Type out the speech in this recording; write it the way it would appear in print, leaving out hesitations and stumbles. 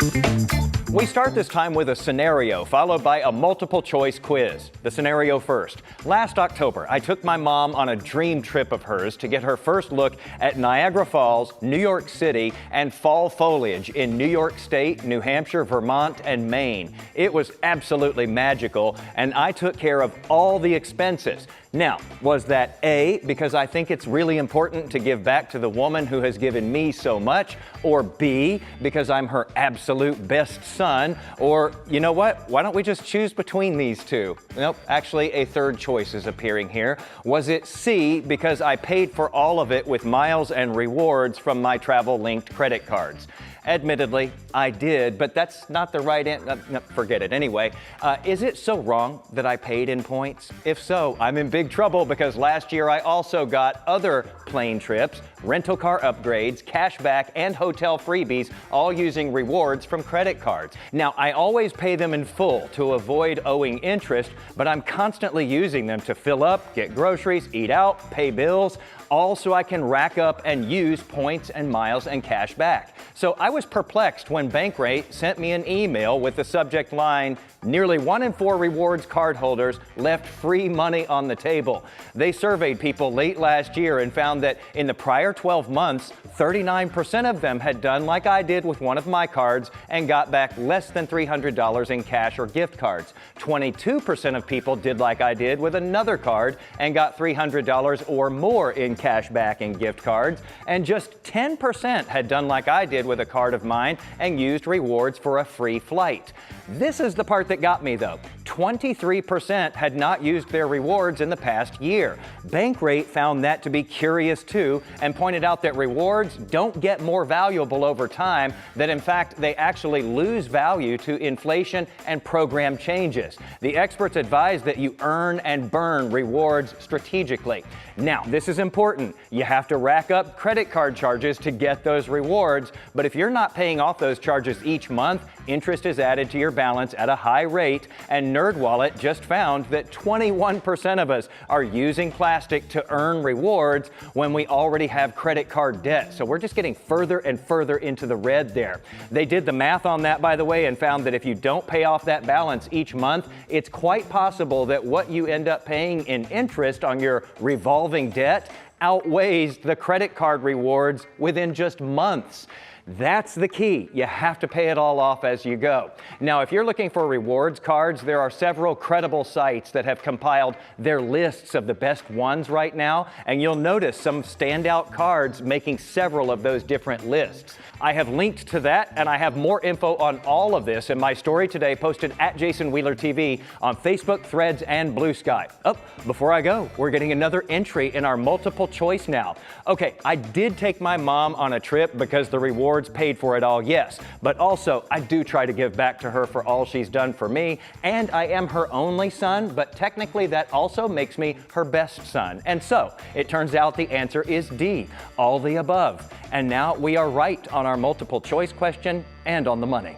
We start this time with a scenario, followed by a multiple choice quiz. The scenario first. Last October, I took my mom on a dream trip of hers to get her first look at Niagara Falls, New York City, and fall foliage in New York State, New Hampshire, Vermont, and Maine. It was absolutely magical, and I took care of all the expenses. Now, was that A, because I think it's really important to give back to the woman who has given me so much, or B, because I'm her absolute best son, or you know what? Why don't we just choose between these two? Nope, actually a third choice is appearing here. Was it C, because I paid for all of it with miles and rewards from my travel-linked credit cards? Admittedly, I did, but that's not the right answer. No, forget it. Anyway, is it so wrong that I paid in points? If so, I'm in big trouble because last year I also got other plane trips, rental car upgrades, cash back, and hotel freebies, all using rewards from credit cards. Now, I always pay them in full to avoid owing interest, but I'm constantly using them to fill up, get groceries, eat out, pay bills, all so I can rack up and use points and miles and cash back. So I was perplexed when Bankrate sent me an email with the subject line, "Nearly 1 in 4 rewards card holders left free money on the table." They surveyed people late last year and found that in the prior 12 months, 39% of them had done like I did with one of my cards and got back less than $300 in cash or gift cards. 22% of people did like I did with another card and got $300 or more in cash back and gift cards. And just 10% had done like I did with a card of mine and used rewards for a free flight. This is the part that got me though. 23% had not used their rewards in the past year. Bankrate found that to be curious too and pointed out that rewards don't get more valuable over time, that in fact they actually lose value to inflation and program changes. The experts advise that you earn and burn rewards strategically. Now, this is important. You have to rack up credit card charges to get those rewards, but if you're not paying off those charges each month, interest is added to your balance at a high rate, and NerdWallet just found that 21% of us are using plastic to earn rewards when we already have credit card debt. So we're just getting further and further into the red there. They did the math on that, by the way, and found that if you don't pay off that balance each month, it's quite possible that what you end up paying in interest on your revolving debt outweighs the credit card rewards within just months. That's the key. You have to pay it all off as you go. Now, if you're looking for rewards cards, there are several credible sites that have compiled their lists of the best ones right now, and you'll notice some standout cards making several of those different lists. I have linked to that, and I have more info on all of this in my story today posted at Jason Wheeler TV on Facebook, Threads, and Blue Sky. Oh, before I go, we're getting another entry in our multiple choice now. Okay, I did take my mom on a trip because the rewards paid for it all, yes, but also I do try to give back to her for all she's done for me, and I am her only son, but technically that also makes me her best son. And so it turns out the answer is D, all the above. And now we are right on our multiple choice question and on the money.